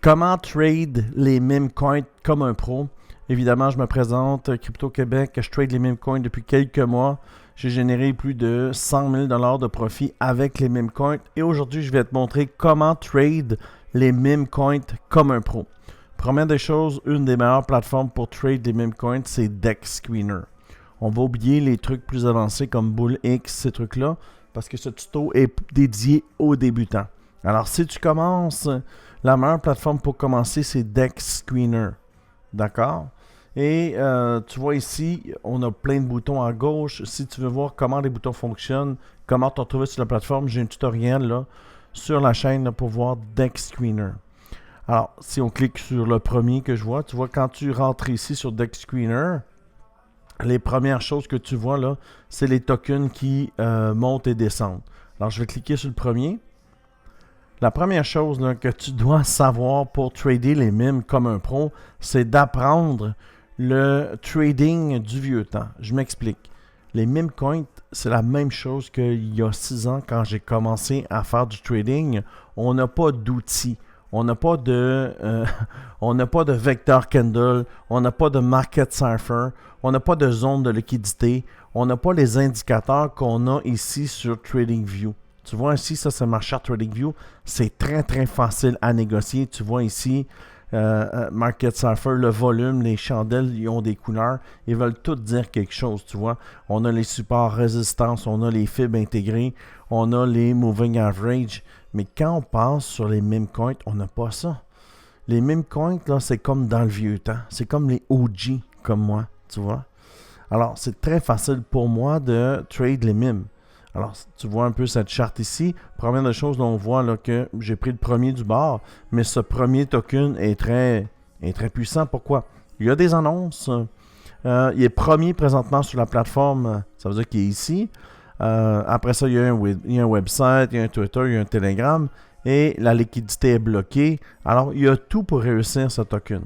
Comment trade les meme coins comme un pro? Évidemment, je me présente Crypto Québec. Je trade les meme coins depuis quelques mois. J'ai généré plus de 100 000 $ de profit avec les meme coins. Et aujourd'hui, je vais te montrer comment trade les meme coins comme un pro. Première des choses, une des meilleures plateformes pour trade les meme coins, c'est Dex Screener. On va oublier les trucs plus avancés comme BullX, ces trucs-là, parce que ce tuto est dédié aux débutants. Alors, si tu commences, la meilleure plateforme pour commencer, c'est Dex Screener. D'accord? Et tu vois ici, on a plein de boutons à gauche. Si tu veux voir comment les boutons fonctionnent, comment te retrouver sur la plateforme, j'ai un tutoriel là, sur la chaîne là, pour voir Dex Screener. Alors, si on clique sur le premier que je vois, tu vois quand tu rentres ici sur Dex Screener, les premières choses que tu vois là, c'est les tokens qui montent et descendent. Alors, je vais cliquer sur le premier. La première chose là, que tu dois savoir pour trader les mimes comme un pro, c'est d'apprendre le trading du vieux temps. Je m'explique. Les meme coins, c'est la même chose qu'il y a 6 ans quand j'ai commencé à faire du trading. On n'a pas d'outils. On n'a pas de vector candle, on n'a pas de market cipher, on n'a pas de zone de liquidité, on n'a pas les indicateurs qu'on a ici sur TradingView. Tu vois ici, ça c'est ma charte TradingView. C'est très très facile à négocier. Tu vois ici, Market Cipher, le volume, les chandelles, ils ont des couleurs. Ils veulent tout dire quelque chose, tu vois. On a les supports résistance, on a les fibres intégrées, on a les moving average. Mais quand on passe sur les meme coins, on n'a pas ça. Les meme coins, là, c'est comme dans le vieux temps. C'est comme les OG, comme moi, tu vois. Alors, c'est très facile pour moi de trade les mimes. Alors, tu vois un peu cette charte ici. Première des choses, là, on voit là, que j'ai pris le premier du bord, mais ce premier token est très puissant. Pourquoi? Il y a des annonces. Il est premier présentement sur la plateforme. Ça veut dire qu'il est ici. Après ça, il y a un website, il y a un Twitter, il y a un Telegram. Et la liquidité est bloquée. Alors, il y a tout pour réussir ce token.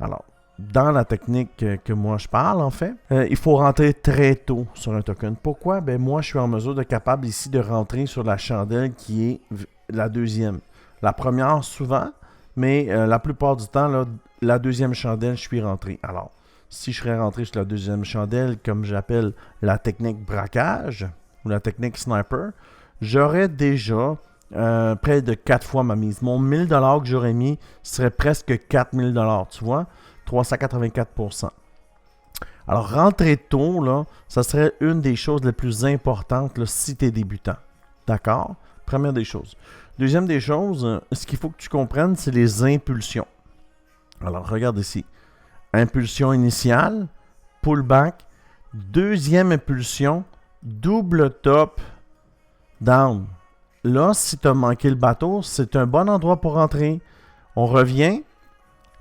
Alors, dans la technique que moi je parle, en fait, il faut rentrer très tôt sur un token. Pourquoi? Ben moi, je suis en mesure de capable ici de rentrer sur la chandelle qui est la deuxième. La première, souvent, mais la plupart du temps, là, la deuxième chandelle, je suis rentré. Alors, si je serais rentré sur la deuxième chandelle, comme j'appelle la technique braquage ou la technique sniper, j'aurais déjà près de 4 fois ma mise. Mon 1000 $ que j'aurais mis serait presque 4000 $, tu vois? 384%. Alors, rentrer tôt, là, ça serait une des choses les plus importantes là, si tu es débutant. D'accord? Première des choses. Deuxième des choses, ce qu'il faut que tu comprennes, c'est les impulsions. Alors, regarde ici. Impulsion initiale, pullback. Deuxième impulsion, double top, down. Là, si tu as manqué le bateau, c'est un bon endroit pour rentrer. On revient,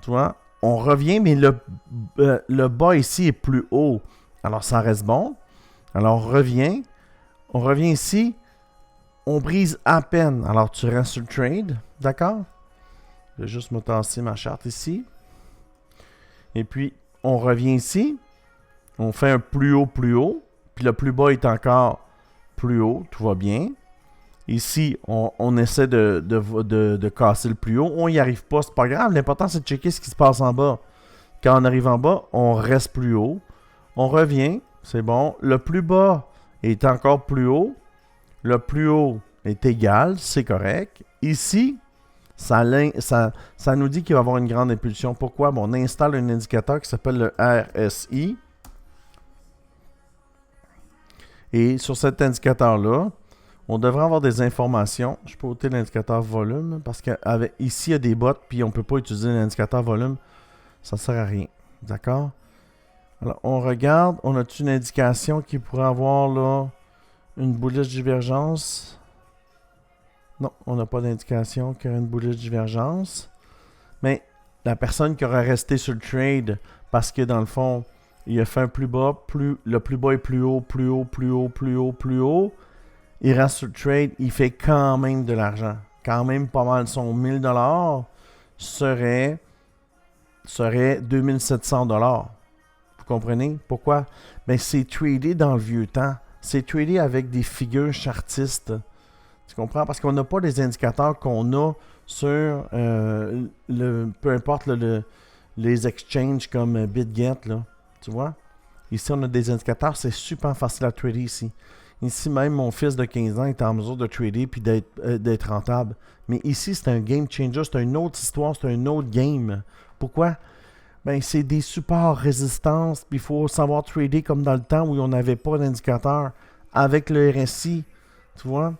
tu vois, on revient, mais le bas ici est plus haut. Alors, ça reste bon. Alors, on revient ici, on brise à peine. Alors, tu restes sur le trade, d'accord? Je vais juste me tasser ma charte ici. Et puis, on revient ici, on fait un plus haut, puis le plus bas est encore plus haut, tout va bien. Ici, on essaie de casser le plus haut. On n'y arrive pas, c'est pas grave. L'important, c'est de checker ce qui se passe en bas. Quand on arrive en bas, on reste plus haut. On revient, c'est bon. Le plus bas est encore plus haut. Le plus haut est égal, c'est correct. Ici, ça nous dit qu'il va y avoir une grande impulsion. Pourquoi? Bon, on installe un indicateur qui s'appelle le RSI. Et sur cet indicateur-là, on devrait avoir des informations. Je peux ôter l'indicateur volume parce qu'ici, il y a des bots, puis on ne peut pas utiliser l'indicateur volume. Ça ne sert à rien. D'accord? Alors, on regarde. On a une indication qui pourrait avoir là une bullish divergence? Non, on n'a pas d'indication qu'il y aurait une bullish divergence. Mais la personne qui aurait resté sur le trade parce que dans le fond, il a fait un plus bas, le plus bas est plus haut, plus haut, plus haut, plus haut, plus haut. Il reste sur le trade, il fait quand même de l'argent. Quand même pas mal. Son 1000 $ serait 2700 $. Vous comprenez? Pourquoi? Ben, c'est tradé dans le vieux temps. C'est tradé avec des figures chartistes. Tu comprends? Parce qu'on n'a pas les indicateurs qu'on a sur peu importe les exchanges comme BitGet, là. Tu vois? Ici, on a des indicateurs. C'est super facile à trader ici. Ici, même mon fils de 15 ans est en mesure de trader puis d'être rentable. Mais ici, c'est un game changer. C'est une autre histoire. C'est un autre game. Pourquoi? Ben, c'est des supports résistance. Puis il faut savoir trader comme dans le temps où on n'avait pas d'indicateur. Avec le RSI. Tu vois?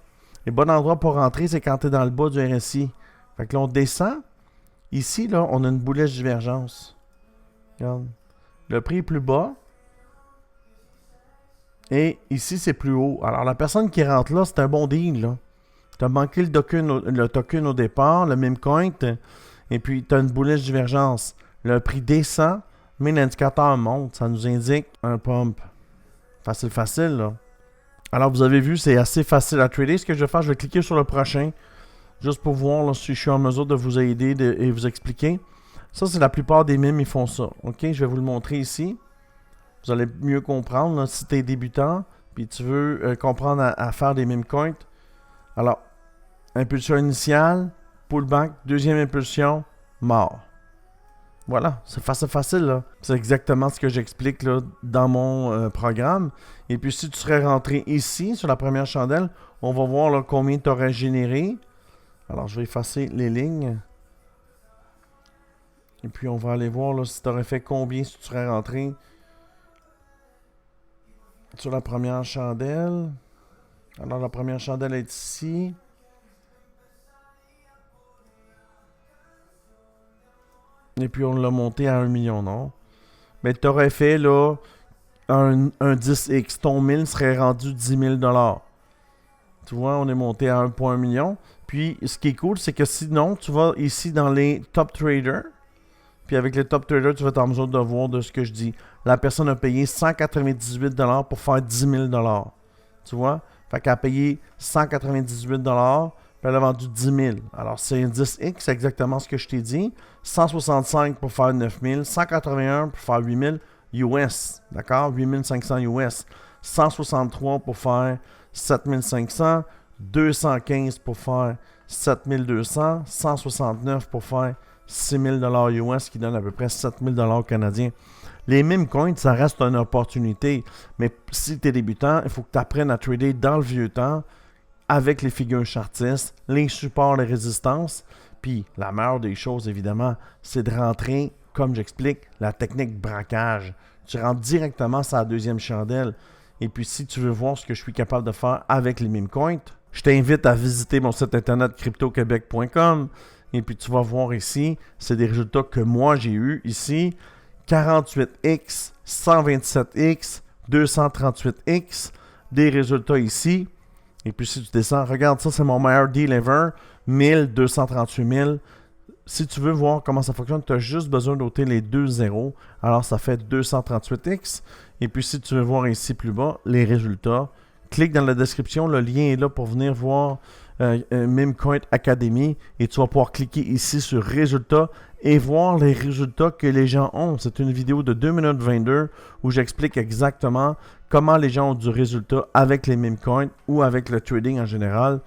Le bon endroit pour rentrer, c'est quand tu es dans le bas du RSI. Fait que là, on descend. Ici, là, on a une boulette de divergence. Regarde. Le prix est plus bas. Et ici, c'est plus haut. Alors, la personne qui rentre là, c'est un bon deal. Tu as manqué le token au départ, le même coin. Et puis, tu as une boulette de divergence. Le prix descend, mais l'indicateur monte. Ça nous indique un pump. Facile, facile, là. Alors, vous avez vu, c'est assez facile à trader. Ce que je vais faire, je vais cliquer sur le prochain. Juste pour voir là, si je suis en mesure de vous aider et vous expliquer. Ça, c'est la plupart des mimes, ils font ça. OK, je vais vous le montrer ici. Vous allez mieux comprendre là, si tu es débutant puis tu veux comprendre à faire des meme coins. Alors, impulsion initiale, pullback, deuxième impulsion, mort. Voilà, c'est facile là. C'est exactement ce que j'explique là dans mon programme. Et puis si tu serais rentré ici sur la première chandelle, on va voir là, combien tu aurais généré. Alors je vais effacer les lignes. Et puis on va aller voir là, si tu aurais fait combien si tu serais rentré sur la première chandelle. Alors la première chandelle est ici. Et puis on l'a monté à 1 million, non? Mais tu aurais fait là un 10x. Ton 1000 serait rendu 10 000 $. Tu vois, on est monté à 1,1 million. Puis ce qui est cool, c'est que sinon, tu vas ici dans les top traders. Puis avec les top traders, tu vas être en mesure de voir de ce que je dis. La personne a payé 198 $ pour faire 10 000 $. Tu vois? Fait qu'elle a payé 198 $. Puis elle a vendu 10 000. Alors, c'est un 10x, c'est exactement ce que je t'ai dit. 165 pour faire 9 000. 181 pour faire 8 000 US. D'accord? 8 500 US. 163 pour faire 7 500. 215 pour faire 7 200. 169 pour faire 6 000 $ US, qui donne à peu près 7 000 $ canadiens. Les meme coins, ça reste une opportunité. Mais si tu es débutant, il faut que tu apprennes à trader dans le vieux temps, avec les figures chartistes, les supports, les résistances. Puis la meilleure des choses, évidemment, c'est de rentrer, comme j'explique, la technique braquage. Tu rentres directement sur la deuxième chandelle. Et puis si tu veux voir ce que je suis capable de faire avec les meme coins, je t'invite à visiter mon site internet cryptoquebec.com. Et puis tu vas voir ici, c'est des résultats que moi j'ai eu ici. 48x, 127x, 238x. Des résultats ici. Et puis si tu descends, regarde ça, c'est mon meilleur deal ever. 1238 000. Si tu veux voir comment ça fonctionne, tu as juste besoin d'ôter les deux zéros. Alors ça fait 238x. Et puis si tu veux voir ici plus bas, les résultats, clique dans la description. Le lien est là pour venir voir Memecoin Academy. Et tu vas pouvoir cliquer ici sur résultats et voir les résultats que les gens ont. C'est une vidéo de 2 minutes 22 où j'explique exactement comment les gens ont du résultat avec les meme coins ou avec le trading en général.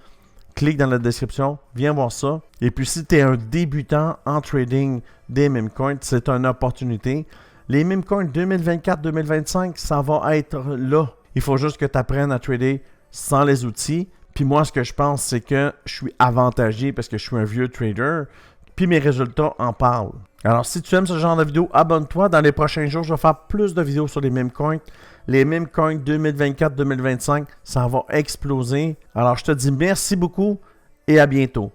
Clique dans la description, viens voir ça. Et puis si tu es un débutant en trading des meme coins, c'est une opportunité. Les meme coins 2024-2025, ça va être là. Il faut juste que tu apprennes à trader sans les outils. Puis moi, ce que je pense, c'est que je suis avantagé parce que je suis un vieux trader. Puis mes résultats en parlent. Alors, si tu aimes ce genre de vidéo, abonne-toi. Dans les prochains jours, je vais faire plus de vidéos sur les meme coins. Les meme coins 2024-2025, ça va exploser. Alors, je te dis merci beaucoup et à bientôt.